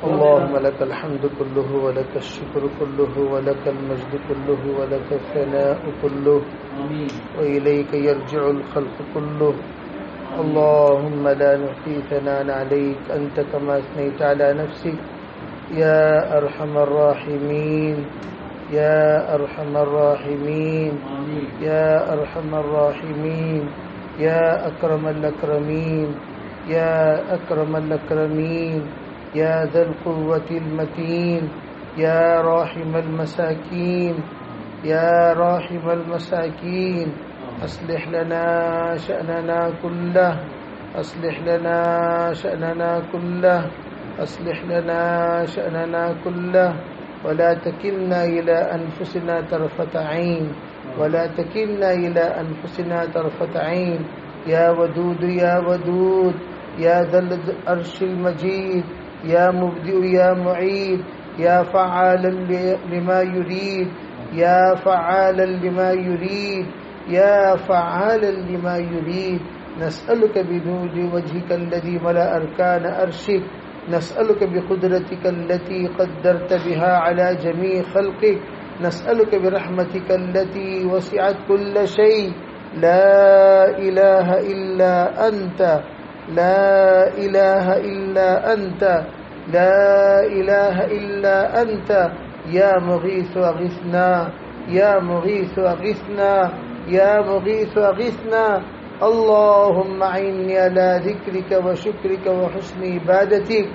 اللهم لك الحمد كله ولك الشكر كله ولك المجد كله ولك الثناء كله وإليك يرجع الخلق كله. اللهم لا نحصي ثناء عليك أنت كما أثنيت على نفسك يا أرحم الراحمين يا أرحم الراحمين يا أرحم الراحمين يا أكرم الأكرمين يا أكرم الأكرمين يا ذا القوة المتين يا راحم المساكين يا راحم المساكين أصلح لنا شأننا كله أصلح لنا شأننا كله أصلح لنا شأننا كله ولا تكلنا إلى أنفسنا طرفة عين ولا تكلنا إلى أنفسنا طرفة عين يا ودود يا ودود يا ذا العرش المجيد يا مبدئ يا معيد يا فعالا لما يريد يا فعالا لما يريد يا فعالا لما يريد. نسألك بنور وجهك الذي ملأ أركان عرشك نسألك بقدرتك التي قدرت بها على جميع خلقك نسألك برحمتك التي وسعت كل شيء لا إله إلا أنت لا إله إلا أنت لا إله إلا أنت يا مغيث أغثنا يا مغيث أغثنا يا مغيث أغثنا. اللهم أعني على ذكرك وشكرك وحسن عبادتك.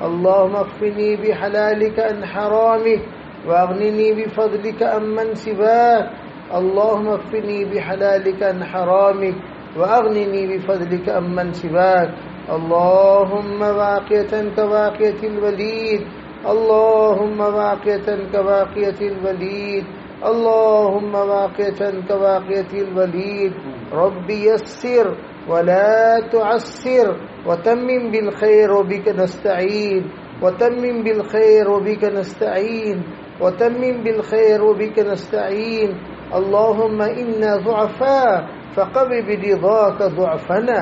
اللهم اكفني بحلالك عن حرامك واغنني بفضلك عمن سواك. اللهم اكفني بحلالك عن حرامك واغنني بفضلك عمن سواك. اللهم واقية كواقية الوليد اللهم واقية كواقية الوليد اللهم واقية كواقية الوليد. رب يسر ولا تعسر وتمم بالخير وبك نستعين وتمم بالخير وبك نستعين وتمم بالخير وبك نستعين. اللهم إنا ضعفاء فقو برضاك ضعفنا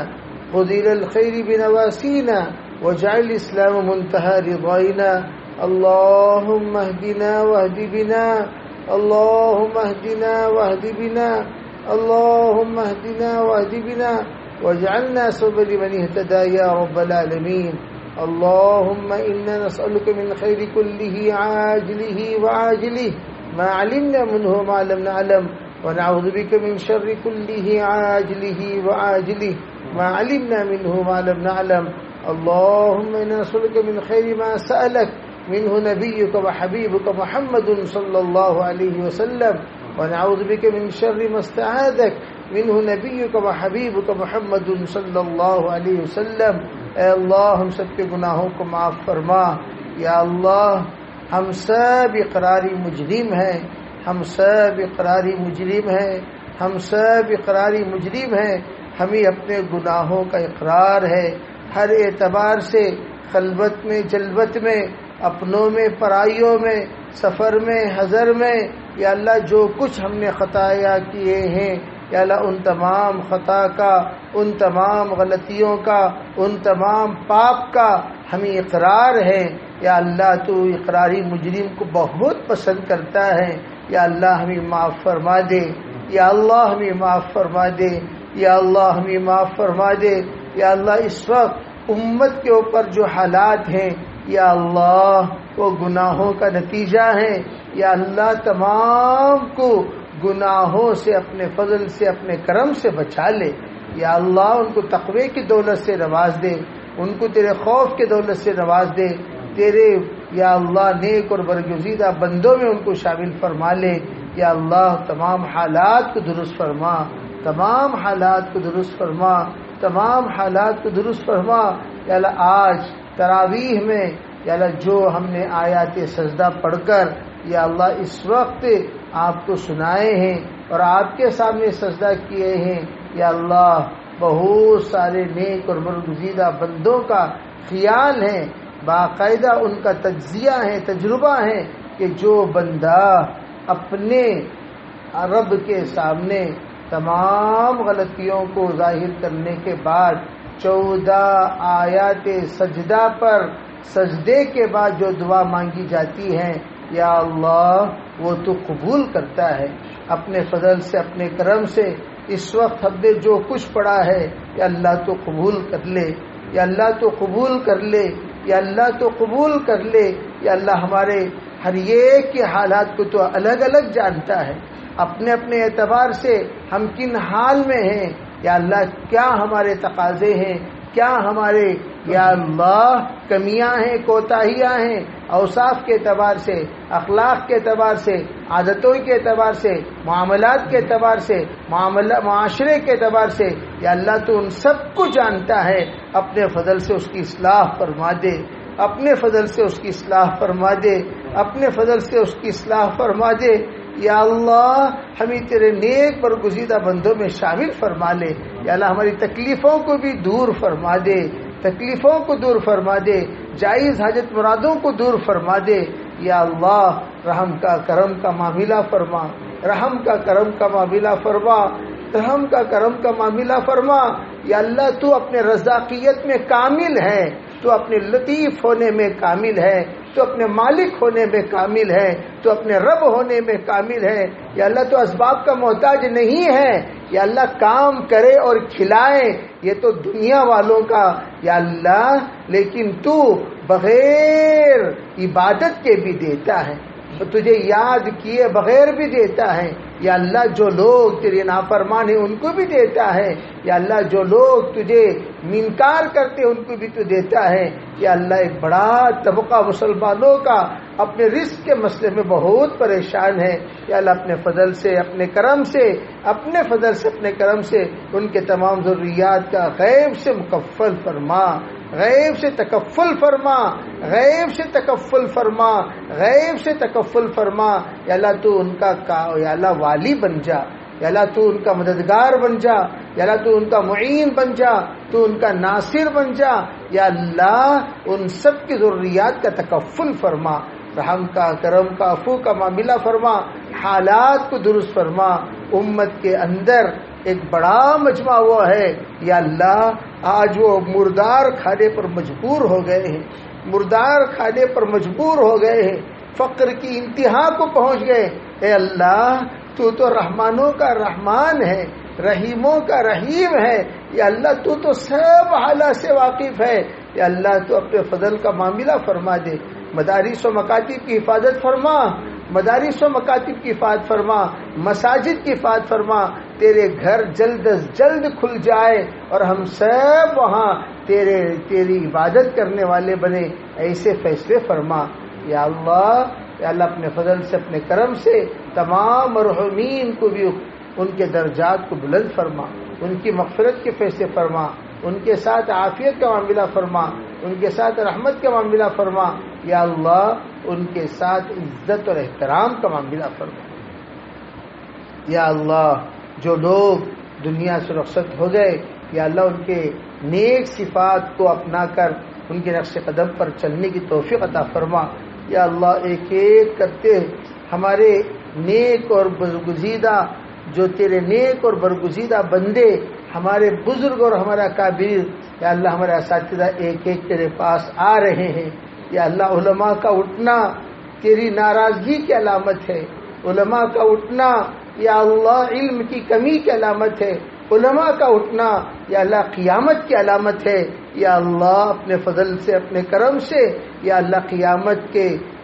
خذ إلى الخير بنواسينا واجعل الإسلام منتهى رضائنا. اللهم اهدنا واهد بنا اللهم اهدنا واهد بنا اللهم اهدنا واهد بنا واجعلنا سببا لمن اهتدى يا رب العالمين. اللهم إنا نسألك من خير كله عاجله وعاجله ما علمنا منه ما لم نعلم ونعوذ بك من شر كله عاجله وعاجله ما علمنا منه ما لم نعلم. اللهم إنا نسألك من خير ما سألك منه نبيك وحبيبك محمد صلى الله عليه وسلم ونعوذ بك من شر ما استعاذك منه نبيك وحبیبک محمد صلی اللہ علیہ وسلم. اے اللہ ہم سب کے گناہوں کو معاف فرما. یا اللہ ہم سب اقراری مجرم ہیں ہم سب اقراری مجرم ہیں ہم سب اقراری مجرم ہیں. ہمیں اپنے گناہوں کا اقرار ہے ہر اعتبار سے، خلوت میں جلوت میں، اپنوں میں پرائیوں میں، سفر میں حضر میں. یا اللہ جو کچھ ہم نے خطایا کیے ہیں یا اللہ ان تمام خطا کا، ان تمام غلطیوں کا، ان تمام پاپ کا ہمیں اقرار ہے. یا اللہ تو اقراری مجرم کو بہت پسند کرتا ہے. یا اللہ ہمیں معاف فرما دے. یا اللہ ہمیں معاف فرما دے. یا اللہ ہمیں معاف فرما دے. یا اللہ اس وقت امت کے اوپر جو حالات ہیں یا اللہ وہ گناہوں کا نتیجہ ہیں. یا اللہ تمام کو گناہوں سے اپنے فضل سے اپنے کرم سے بچا لے. یا اللہ ان کو تقوی کی دولت سے نواز دے، ان کو تیرے خوف کی دولت سے نواز دے. تیرے یا اللہ نیک اور برگزیدہ بندوں میں ان کو شامل فرما لے. یا اللہ تمام حالات کو درست فرما، تمام حالات کو درست فرما، تمام حالات کو درست فرما. یا اللہ آج تراویح میں یا اللہ جو ہم نے آیات سجدہ پڑھ کر یا اللہ اس وقت آپ کو سنائے ہیں اور آپ کے سامنے سجدہ کیے ہیں، یا اللہ بہت سارے نیک اور برگزیدہ بندوں کا خیال ہے، باقاعدہ ان کا تجزیہ ہے، تجربہ ہے کہ جو بندہ اپنے رب کے سامنے تمام غلطیوں کو ظاہر کرنے کے بعد 14 آیات سجدہ پر سجدے کے بعد جو دعا مانگی جاتی ہے، یا اللہ وہ تو قبول کرتا ہے اپنے فضل سے، اپنے کرم سے۔ اس وقت ہم نے جو کچھ پڑھا ہے یا اللہ تو قبول کر لے، یا اللہ تو قبول کر لے، یا اللہ تو قبول کر لے۔ یا اللہ ہمارے ہر ایک کے حالات کو تو الگ الگ جانتا ہے، اپنے اپنے اعتبار سے ہم کن حال میں ہیں۔ یا اللہ کیا ہمارے تقاضے ہیں، کیا ہمارے یا اللہ کمیاں ہیں، کوتاہیاں ہیں، اوصاف کے اعتبار سے، اخلاق کے اعتبار سے، عادتوں کے اعتبار سے، معاملات کے اعتبار سے، معاشرے کے اعتبار سے۔ یا اللہ تو ان سب کو جانتا ہے، اپنے فضل سے اس کی اصلاح فرما دے، اپنے فضل سے اس کی اصلاح فرما دے، اپنے فضل سے اس کی اصلاح فرما دے۔ یا اللہ ہمیں تیرے نیک برگزیدہ بندوں میں شامل فرما لے۔ یا اللہ ہماری تکلیفوں کو بھی دور فرما دے، تکلیفوں کو دور فرما دے، جائز حاجت مرادوں کو دور فرما دے۔ یا اللہ رحم کا کرم کا معاملہ فرما، رحم کا کرم کا معاملہ فرما، رحم کا کرم کا معاملہ فرما۔ یا اللہ تو اپنے رزاقیت میں کامل ہے، تو اپنے لطیف ہونے میں کامل ہے، تو اپنے مالک ہونے میں کامل ہے، تو اپنے رب ہونے میں کامل ہے۔ یا اللہ تو اسباب کا محتاج نہیں ہے۔ یا اللہ کام کرے اور کھلائے یہ تو دنیا والوں کا یا اللہ، لیکن تو بغیر عبادت کے بھی دیتا ہے، تجھے یاد کیے بغیر بھی دیتا ہے۔ یا اللہ جو لوگ تیرے نافرمان ہیں ان کو بھی دیتا ہے۔ یا اللہ جو لوگ تجھے انکار کرتے ہیں ان کو بھی تو دیتا ہے۔ یا اللہ ایک بڑا طبقہ مسلمانوں کا اپنے رزق کے مسئلے میں بہت پریشان ہے۔ یا اللہ اپنے فضل سے، اپنے کرم سے، اپنے فضل سے، اپنے کرم سے ان کے تمام ضروریات کا غیب سے مکفل فرما، غیب سے تکفل فرما، غیب سے تکفل فرما، غیب سے تکفل فرما۔ یا اللہ تو ان کا یا اللہ والی بن جا، یا اللہ تو ان کا مددگار بن جا، یا اللہ تو ان کا معین بن جا، تو ان کا ناصر بن جا۔ یا اللہ ان سب کی ضروریات کا تکفل فرما، رحم کا، کرم کا، عفو کا معاملہ فرما، حالات کو درست فرما۔ امت کے اندر ایک بڑا مجمع ہوا ہے یا اللہ، آج وہ مردار کھانے پر مجبور ہو گئے ہیں، مردار کھانے پر مجبور ہو گئے ہیں، فقر کی انتہا کو پہنچ گئے۔ اے اللہ تو رحمانوں کا رحمان ہے، رحیموں کا رحیم ہے۔ یا اللہ تو سب حالات سے واقف ہے۔ یا اللہ تو اپنے فضل کا معاملہ فرما دے، مدارس و مکاتب کی حفاظت فرما، مدارس و مکاتب کی حفاظت فرما، مساجد کی حفاظت فرما، تیرے گھر جلد از جلد کھل جائے اور ہم سب وہاں تیری عبادت کرنے والے بنے، ایسے فیصلے فرما۔ یا اللہ اپنے فضل سے، اپنے کرم سے تمام مرحومین کو بھی ان کے درجات کو بلند فرما، ان کی مغفرت کے فیصلے فرما، ان کے ساتھ عافیت کا معاملہ فرما، ان کے ساتھ رحمت کا معاملہ فرما۔ یا اللہ ان کے ساتھ عزت اور احترام کا معاملہ فرما۔ یا اللہ جو لوگ دنیا سے رخصت ہو گئے، یا اللہ ان کے نیک صفات کو اپنا کر ان کے نقش قدم پر چلنے کی توفیق عطا فرما۔ یا اللہ ایک ایک کرتے ہمارے نیک اور برگزیدہ، جو تیرے نیک اور برگزیدہ بندے، ہمارے بزرگ اور ہمارا کابر، یا اللہ ہمارے اساتذہ ایک ایک تیرے پاس آ رہے ہیں۔ یا اللہ علماء کا اٹھنا تیری ناراضگی کی علامت ہے، علماء کا اٹھنا یا اللہ علم کی کمی کی علامت ہے، علماء کا اٹھنا یا اللہ قیامت کی علامت ہے۔ یا اللہ اپنے فضل سے، اپنے کرم سے، یا اللہ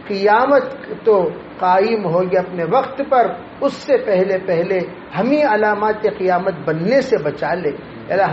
قیامت تو قائم ہوگی اپنے وقت پر، اس سے پہلے ہمیں علامات قیامت بننے سے بچا لے،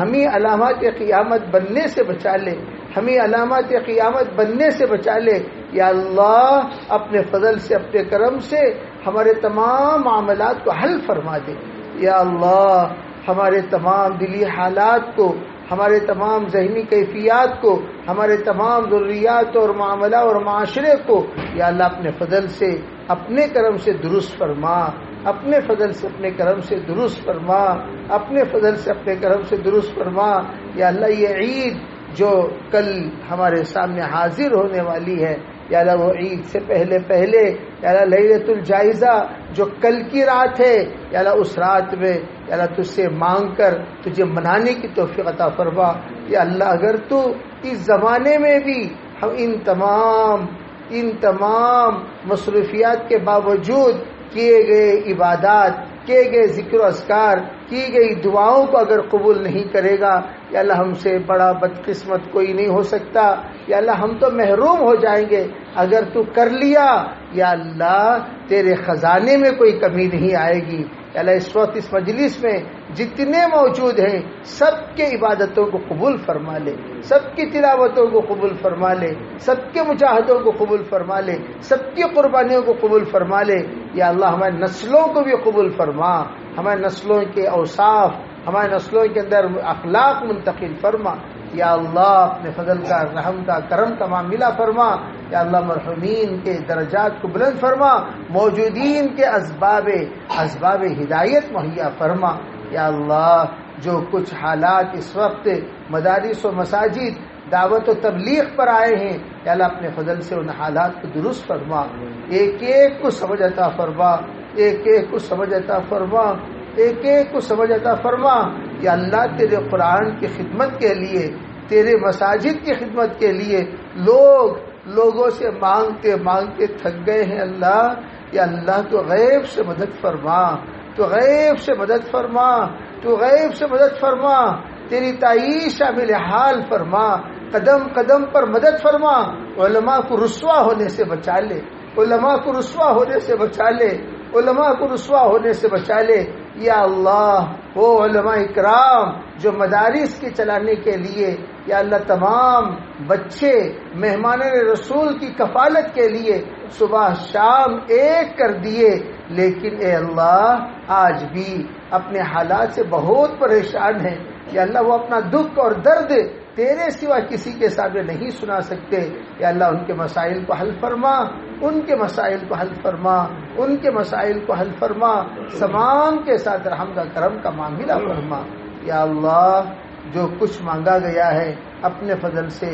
ہمیں علامات قیامت بننے سے بچا لے، ہمیں علامات قیامت بننے سے بچا لے۔ یا اللہ اپنے فضل سے، اپنے کرم سے ہمارے تمام معاملات کو حل فرما دے۔ یا اللہ ہمارے تمام دلی حالات کو، ہمارے تمام ذہنی کیفیات کو، ہمارے تمام ضروریات اور معاملہ اور معاشرے کو یا اللہ اپنے فضل سے، اپنے کرم سے درست فرما، اپنے فضل سے، اپنے کرم سے درست فرما، اپنے فضل سے، اپنے کرم سے درست فرما۔ یا اللہ یہ عید جو کل ہمارے سامنے حاضر ہونے والی ہے، یا اللہ وہ عید سے پہلے پہلے یا اللہ لیلۃ الجائزہ جو کل کی رات ہے یا اللہ اس رات میں یا اللہ تجھ سے مانگ کر تجھے منانے کی توفیق عطا فرما. یا اللہ اگر تو اس زمانے میں بھی ہم ان تمام مصروفیات کے باوجود کیے گئے عبادات، کیے گئے ذکر و اذکار، کی گئی دعاؤں کو اگر قبول نہیں کرے گا یا اللہ ہم سے بڑا بدقسمت کوئی نہیں ہو سکتا. یا اللہ ہم تو محروم ہو جائیں گے. اگر تو کر لیا یا اللہ تیرے خزانے میں کوئی کمی نہیں آئے گی. یا اللہ اس وقت اس مجلس میں جتنے موجود ہیں سب کے عبادتوں کو قبول فرما لے، سب کی تلاوتوں کو قبول فرما لے، سب کے مجاہدوں کو قبول فرما لے، سب کی قربانیوں کو قبول فرما لے. یا اللہ ہماری نسلوں کو بھی قبول فرما، ہماری نسلوں کے اوصاف، ہماری نسلوں کے اندر اخلاق منتقل فرما. یا اللہ اپنے فضل کا، رحم کا، کرم کا معاملہ فرما. یا اللہ مرحومین کے درجات کو بلند فرما، موجودین کے اسباب ہدایت مہیا فرما. یا اللہ جو کچھ حالات اس وقت مدارس و مساجد دعوت و تبلیغ پر آئے ہیں یا اللہ اپنے فضل سے ان حالات کو درست فرما، ایک ایک کو سمجھ عطا فرما، ایک ایک کو سمجھ عطا فرما، ایک ایک کو سمجھ عطا فرما. یا اللہ تیرے قرآن کی خدمت کے لیے، تیرے مساجد کی خدمت کے لیے لوگوں سے مانگتے تھک گئے ہیں. اللہ یا اللہ تو غیب سے مدد فرما، تو غیب سے مدد فرما، تو غیب سے مدد فرما. تیری تائید شامل حال فرما، قدم قدم پر مدد فرما. علماء کو رسوا ہونے سے بچا لے، علماء کو رسوا ہونے سے بچا لے، علماء کو رسوا ہونے سے بچا لے. یا اللہ وہ علماء اکرام جو مدارس کے چلانے کے لیے یا اللہ تمام بچے مہمان رسول کی کفالت کے لیے صبح شام ایک کر دیے، لیکن اے اللہ آج بھی اپنے حالات سے بہت پریشان ہیں. یا اللہ وہ اپنا دکھ اور درد تیرے سوا کسی کے سامنے نہیں سنا سکتے. یا اللہ ان کے مسائل کو حل فرما، ان کے مسائل کو حل فرما، ان کے مسائل کو حل فرما. سامان کے ساتھ رحم کا کرم کا معاملہ فرما. یا اللہ جو کچھ مانگا گیا ہے اپنے فضل سے،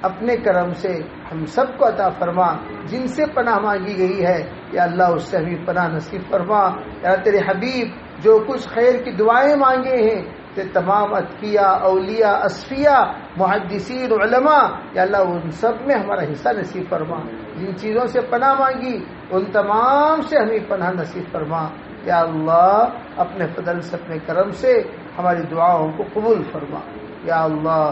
اپنے کرم سے ہم سب کو عطا فرما. جن سے پناہ مانگی گئی ہے یا اللہ اس سے ہمیں پناہ نصیب فرما. یا تیرے حبیب جو کچھ خیر کی دعائیں مانگے ہیں کہ تمام اتقیاء، اولیاء، اصفیاء، محدثین، علماء یا اللہ ان سب میں ہمارا حصہ نصیب فرما. جن چیزوں سے پناہ مانگی ان تمام سے ہمیں پناہ نصیب فرما. یا اللہ اپنے فضل سے، اپنے کرم سے ہماری دعاؤں کو قبول فرما. یا اللہ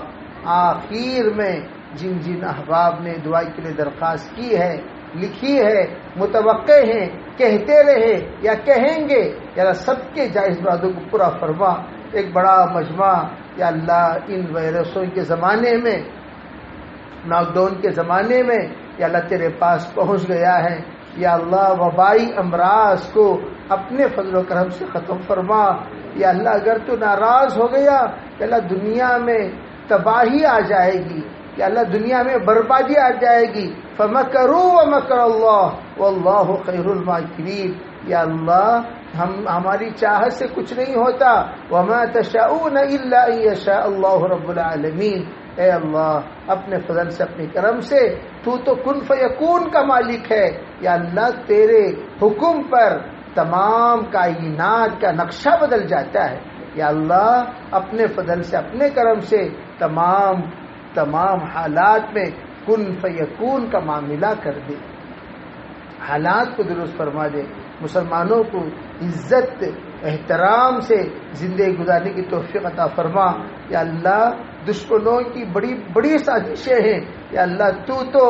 آخر میں جن احباب نے دعا کے لیے درخواست کی ہے، لکھی ہے، متوقع ہیں، کہتے رہے یا کہیں گے، یا اللہ سب کے جائز مرادوں کو پورا فرما. ایک بڑا مجمع یا اللہ ان وائرسوں کے زمانے میں، لاک ڈاؤن کے زمانے میں یا اللہ تیرے پاس پہنچ گیا ہے. یا اللہ وبائی امراض کو اپنے فضل و کرم سے ختم فرما. یا اللہ اگر تو ناراض ہو گیا یا اللہ دنیا میں تباہی آ جائے گی، یا اللہ دنیا میں بربادی آ جائے گی. فَمَكَرُوا وَمَكَرَ اللَّهُ وَاللَّهُ خَيْرُ الْمَاكِرِينَ. یا اللہ ہماری چاہت سے کچھ نہیں ہوتا. وَمَا تَشَاءُونَ إِلَّا أَن يَشَاءَ اللَّهُ رَبُّ الْعَالَمِينَ. اے اللہ اپنے فضل سے، اپنے کرم سے تو کن فیکون کا مالک ہے. یا اللہ تیرے حکم پر تمام کائنات کا نقشہ بدل جاتا ہے. یا اللہ اپنے فضل سے، اپنے کرم سے تمام حالات میں کن فیکون کا معاملہ کر دے، حالات کو درست فرما دے. مسلمانوں کو عزت احترام سے زندگی گزارنے کی توفیق عطا فرما. یا اللہ دشمنوں کی بڑی بڑی سازشیں ہیں، یا اللہ تو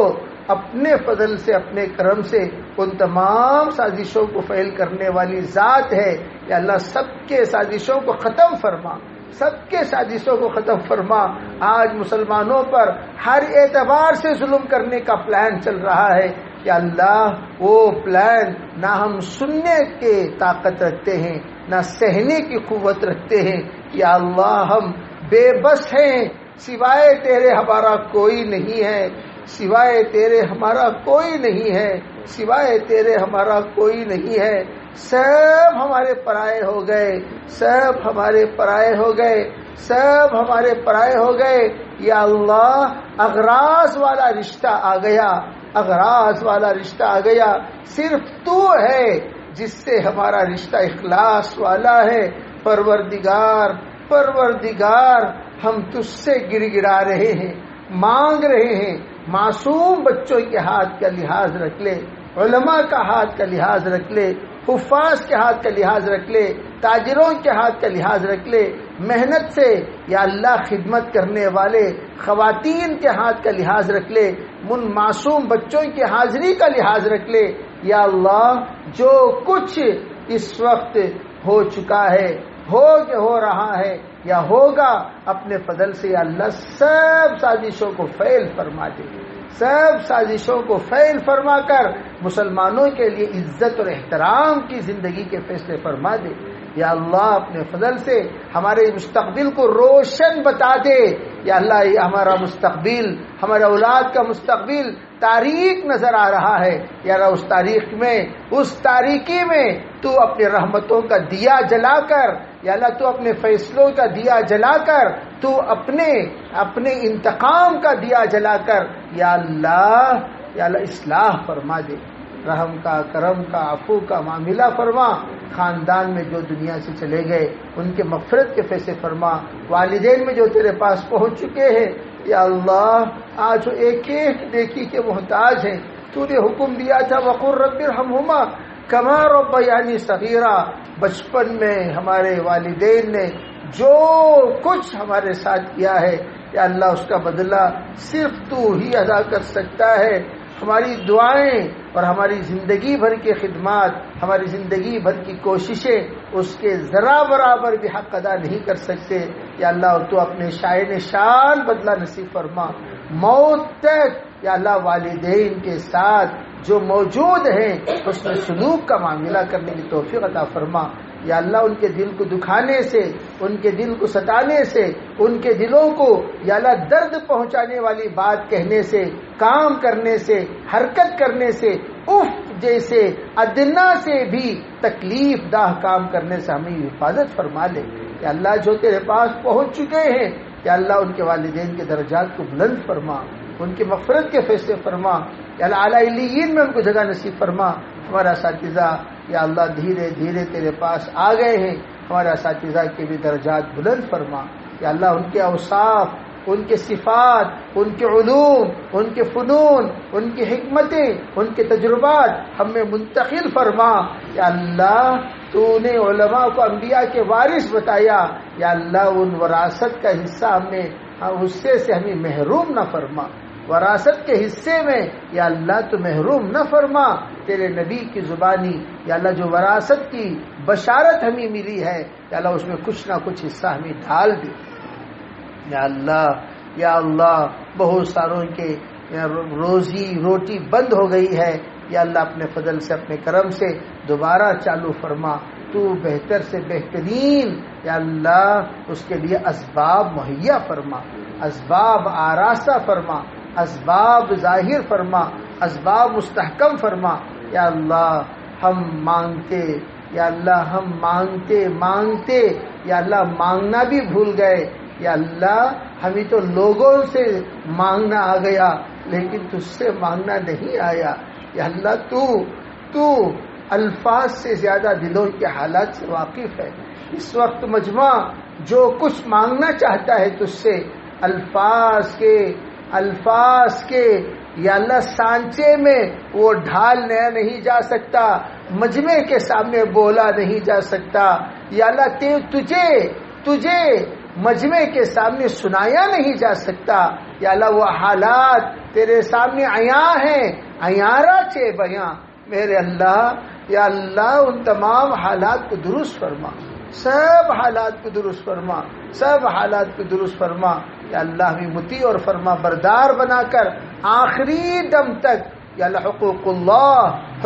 اپنے فضل سے، اپنے کرم سے ان تمام سازشوں کو فعل کرنے والی ذات ہے. یا اللہ سب کے سازشوں کو ختم فرما، سب کے سازشوں کو ختم فرما. آج مسلمانوں پر ہر اعتبار سے ظلم کرنے کا پلان چل رہا ہے. یا اللہ وہ پلان نہ ہم سننے کے طاقت رکھتے ہیں، نہ سہنے کی قوت رکھتے ہیں. یا اللہ ہم بے بس ہیں، سوائے تیرے ہمارا کوئی نہیں ہے، سوائے تیرے ہمارا کوئی نہیں ہے، سوائے تیرے ہمارا کوئی نہیں ہے. سب ہمارے پرائے ہو گئے، سب ہمارے پرائے ہو گئے، سب ہمارے پرائے ہو گئے. یا اللہ اغراض والا رشتہ آ گیا، اغراض والا رشتہ آ گیا، صرف تو ہے جس سے ہمارا رشتہ اخلاص والا ہے۔ پروردگار ہم تجھ سے گر گڑا رہے ہیں، مانگ رہے ہیں، معصوم بچوں کے ہاتھ کا لحاظ رکھ لے، علماء کا ہاتھ کا لحاظ رکھ لے، حفاظ کے ہاتھ کا لحاظ رکھ لے، تاجروں کے ہاتھ کا لحاظ رکھ لے، محنت سے یا اللہ خدمت کرنے والے خواتین کے ہاتھ کا لحاظ رکھ لے، ان معصوم بچوں کی حاضری کا لحاظ رکھ لے۔ یا اللہ جو کچھ اس وقت ہو چکا ہے، ہو رہا ہے یا ہوگا، اپنے فضل سے یا اللہ سب سازشوں کو فیل فرما دے، سب سازشوں کو فیل فرما کر مسلمانوں کے لیے عزت اور احترام کی زندگی کے فیصلے فرما دے۔ یا اللہ اپنے فضل سے ہمارے مستقبل کو روشن بتا دے۔ یا اللہ یہ ہمارا مستقبل، ہمارے اولاد کا مستقبل تاریک نظر آ رہا ہے، یا اللہ اس تاریکی میں تو اپنے رحمتوں کا دیا جلا کر، یا اللہ تو اپنے فیصلوں کا دیا جلا کر، تو اپنے انتقام کا دیا جلا کر یا اللہ اصلاح فرما دے، رحم کا، کرم کا، عفو کا معاملہ فرما۔ خاندان میں جو دنیا سے چلے گئے ان کے مغفرت کے فیصلے فرما، والدین میں جو تیرے پاس پہنچ چکے ہیں یا اللہ آج وہ ایک ایک نیکی کے محتاج ہیں۔ تو نے حکم دیا تھا وقر رب ارحمہما کما ربیانی صغیرا، بچپن میں ہمارے والدین نے جو کچھ ہمارے ساتھ کیا ہے یا اللہ اس کا بدلہ صرف تو ہی ادا کر سکتا ہے۔ ہماری دعائیں اور ہماری زندگی بھر کی خدمات، ہماری زندگی بھر کی کوششیں اس کے ذرا برابر بھی حق ادا نہیں کر سکتے۔ یا اللہ تو اپنے شائن شان بدلہ نصیب فرما۔ موت تک یا اللہ والدین کے ساتھ جو موجود ہیں اس میں سلوک کا معاملہ کرنے کی توفیق عطا فرما۔ یا اللہ ان کے دل کو دکھانے سے، ان کے دل کو ستانے سے، ان کے دلوں کو یا اللہ درد پہنچانے والی بات کہنے سے، کام کرنے سے، حرکت کرنے سے، اف جیسے ادنا سے بھی تکلیف دہ کام کرنے سے ہمیں حفاظت فرما لے۔ یا اللہ جو تیرے پاس پہنچ چکے ہیں یا اللہ ان کے والدین کے درجات کو بلند فرما، ان کی مغفرت کے فیصلے فرما۔ یا اللہ اعلیٰ علیین میں ان کو جگہ نصیب فرما۔ ہمارا اساتذہ یا اللہ دھیرے دھیرے تیرے پاس آ گئے ہیں، ہمارے اساتذہ کے بھی درجات بلند فرما۔ یا اللہ ان کے اوصاف، ان کے صفات، ان کے علوم، ان کے فنون، ان کی حکمتیں، ان کے تجربات ہم میں منتقل فرما۔ یا اللہ تو نے علماء کو انبیاء کے وارث بتایا، یا اللہ ان وراثت کا حصہ ہمیں حصے سے ہمیں محروم نہ فرما، وراثت کے حصے میں یا اللہ تو محروم نہ فرما۔ تیرے نبی کی زبانی یا اللہ جو وراثت کی بشارت ہمیں ملی ہے یا اللہ اس میں کچھ نہ کچھ حصہ ہمیں ڈال دے۔ یا اللہ بہت ساروں کے روزی روٹی بند ہو گئی ہے، یا اللہ اپنے فضل سے، اپنے کرم سے دوبارہ چالو فرما۔ تو بہتر سے بہترین یا اللہ اس کے لیے اسباب مہیا فرما، اسباب آراستہ فرما، اسباب ظاہر فرما، اسباب مستحکم فرما۔ یا اللہ ہم مانگتے یا اللہ ہم مانگتے یا اللہ مانگنا بھی بھول گئے۔ یا اللہ ہمیں تو لوگوں سے مانگنا آ گیا لیکن تجھ سے مانگنا نہیں آیا۔ یا اللہ تو الفاظ سے زیادہ دلوں کے حالات سے واقف ہے۔ اس وقت مجمع جو کچھ مانگنا چاہتا ہے تجھ سے الفاظ کے یا اللہ سانچے میں وہ ڈھال نیا نہیں جا سکتا، مجمع کے سامنے بولا نہیں جا سکتا۔ یا اللہ تجھے مجمع کے سامنے سنایا نہیں جا سکتا۔ یا اللہ وہ حالات تیرے سامنے عیاں ہیں، عیارہ چے بیاں میرے اللہ۔ یا اللہ ان تمام حالات کو درست فرما، سب حالات کو درست فرما، سب حالات کو درست فرما۔ یا اللہ ہمیں مطیع اور فرما بردار بنا کر آخری دم تک یا اللہ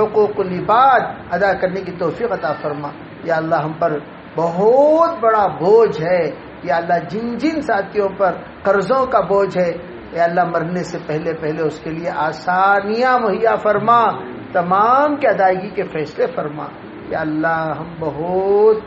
حقوق العباد ادا کرنے کی توفیق عطا فرما۔ یا اللہ ہم پر بہت بڑا بوجھ ہے، یا اللہ جن ساتھیوں پر قرضوں کا بوجھ ہے یا اللہ مرنے سے پہلے اس کے لیے آسانیاں مہیا فرما، تمام کی ادائیگی کے فیصلے فرما۔ یا اللہ ہم بہت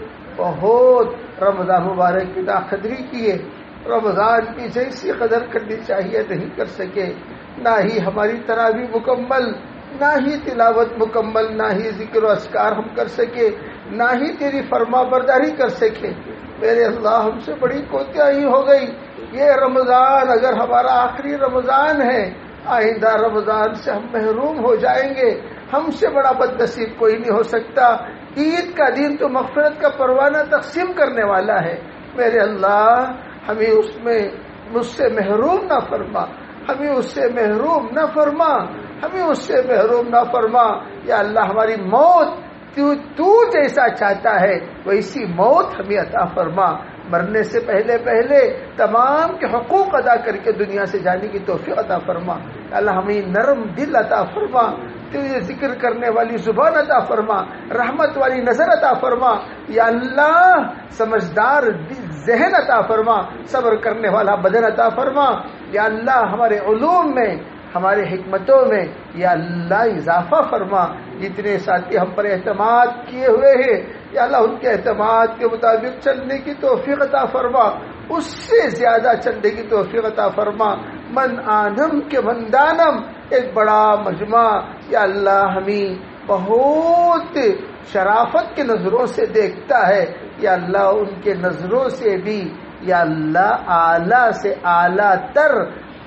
رمضان مبارک کی قدری کیے، رمضان کی جیسی قدر کرنی چاہیے نہیں کر سکے۔ نہ ہی ہماری تراویح مکمل، نہ ہی تلاوت مکمل، نہ ہی ذکر و اذکار ہم کر سکے، نہ ہی تیری فرما برداری کر سکے۔ میرے اللہ ہم سے بڑی کوتاہی ہو گئی۔ یہ رمضان اگر ہمارا آخری رمضان ہے، آئندہ رمضان سے ہم محروم ہو جائیں گے۔ ہم سے بڑا بد نصیب کوئی نہیں ہو سکتا۔ عید کا دن تو مغفرت کا پروانہ تقسیم کرنے والا ہے۔ میرے اللہ ہمیں اس میں مجھ سے محروم نہ فرما، ہمیں اس سے محروم نہ فرما، ہمیں اس سے محروم نہ فرما۔ یا اللہ ہماری موت تو جیسا چاہتا ہے ویسی موت ہمیں عطا فرما۔ مرنے سے پہلے تمام کے حقوق ادا کر کے دنیا سے جانے کی توفیق عطا فرما۔ اللہ ہمیں نرم دل عطا فرما، تیرے ذکر کرنے والی زبان عطا فرما، رحمت والی نظر عطا فرما۔ یا اللہ سمجھدار ذہن عطا فرما، صبر کرنے والا بدن عطا فرما۔ یا اللہ ہمارے علوم میں، ہمارے حکمتوں میں یا اللہ اضافہ فرما۔ جتنے ساتھی ہم پر اعتماد کیے ہوئے ہیں یا اللہ ان کے اعتماد کے مطابق چلنے کی توفیق عطا فرما، اس سے زیادہ چلنے کی توفیق عطا فرما۔ من آنم کے من دانم، ایک بڑا مجمع یا اللہ ہمیں بہت شرافت کے نظروں سے دیکھتا ہے، یا اللہ ان کے نظروں سے بھی یا اللہ اعلیٰ سے اعلیٰ تر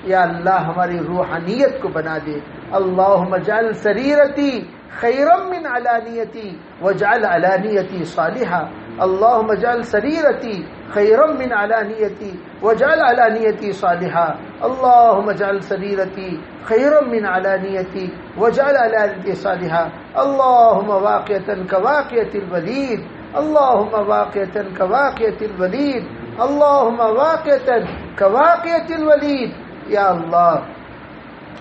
یا اللہ ہماری روحانیت کو بنا دے۔ اللہم اجعل سریرتی خیرا من علانیتی واجعل علانیتی صالحا۔ اللہم اجعل سریرتی خیرا من علانیتی واجعل علانیتی صالحا۔ اللہم اجعل سریرتی خیرا من علانیتی واجعل علانیتی صالحا۔ اللہم واقعتا کواقعۃ الولید، اللہم واقعتا کواقعۃ الولید، اللہم واقعتا کواقعۃ الولید۔ یا اللہ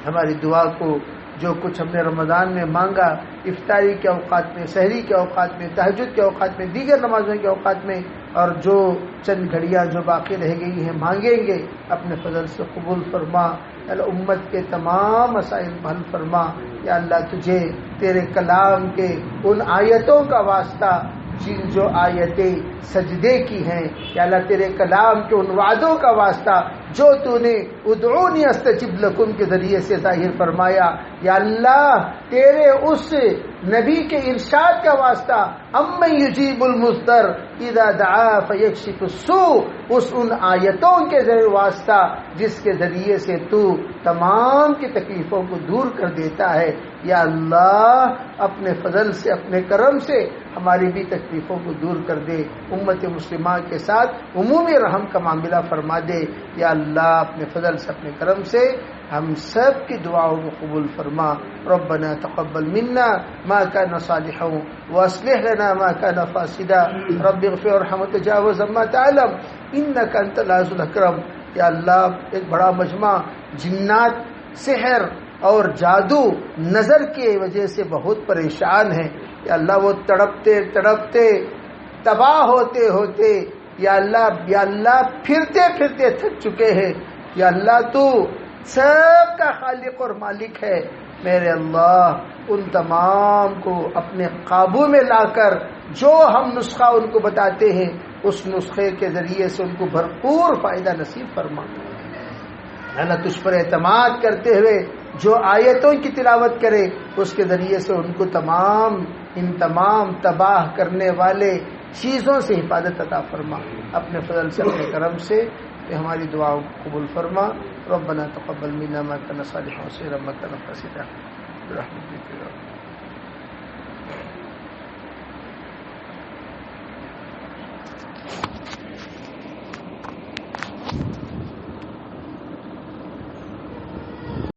ہماری دعا کو جو کچھ ہم نے رمضان میں مانگا، افطاری کے اوقات میں، سحری کے اوقات میں، تہجد کے اوقات میں، دیگر نمازوں کے اوقات میں، اور جو چند گھڑیاں جو باقی رہ گئی ہیں مانگیں گے، اپنے فضل سے قبول فرما۔ اللہ امت کے تمام مسائل حل فرما۔ یا اللہ تجھے تیرے کلام کے ان آیتوں کا واسطہ جن جو آیتیں سجدے کی ہیں، یا اللہ تیرے کلام کے ان وعدوں کا واسطہ جو تو نے ادعونی استجب لکم کے ذریعے سے ظاہر فرمایا، یا اللہ تیرے اس نبی کے ارشاد کا واسطہ امن یجیب المضطر اذا دعا فیکشف السوء، ان آیتوں کے ذریعے واسطہ جس کے ذریعے سے تو تمام کی تکلیفوں کو دور کر دیتا ہے۔ یا اللہ اپنے فضل سے، اپنے کرم سے ہماری بھی تکلیفوں کو دور کر دے، امت مسلمہ کے ساتھ عمومی رحم کا معاملہ فرما دے۔ یا اللہ اپنے فضل سے، اپنے کرم سے ہم سب کی دعاؤں کو قبول فرما۔ ربنا تقبل منا ما كان صالحا واصلح لنا ما كان فاسدا، رب اغفر وارحم وتجاوز عما تعلم انك انت العزیز الاکرم۔ یا اللہ ایک بڑا مجمع جنات، سحر اور جادو نظر کی وجہ سے بہت پریشان ہے۔ یا اللہ وہ تڑپتے تباہ ہوتے یا اللہ پھرتے تھک چکے ہیں۔ یا اللہ تو سب کا خالق اور مالک ہے۔ میرے اللہ ان تمام کو اپنے قابو میں لا کر جو ہم نسخہ ان کو بتاتے ہیں اس نسخے کے ذریعے سے ان کو بھرپور فائدہ نصیب فرما۔ اللہ تجھ پر اعتماد کرتے ہوئے جو آیتوں کی تلاوت کرے اس کے ذریعے سے ان کو ان تمام تباہ کرنے والے چیزوں سے حفاظت عطا فرما۔ اپنے فضل سے، اپنے کرم سے ہماری دعاؤں کو قبول فرما۔ ربنا تقبل منا ما كان صالحا وسيرا ما كان فاسدا برحمتك۔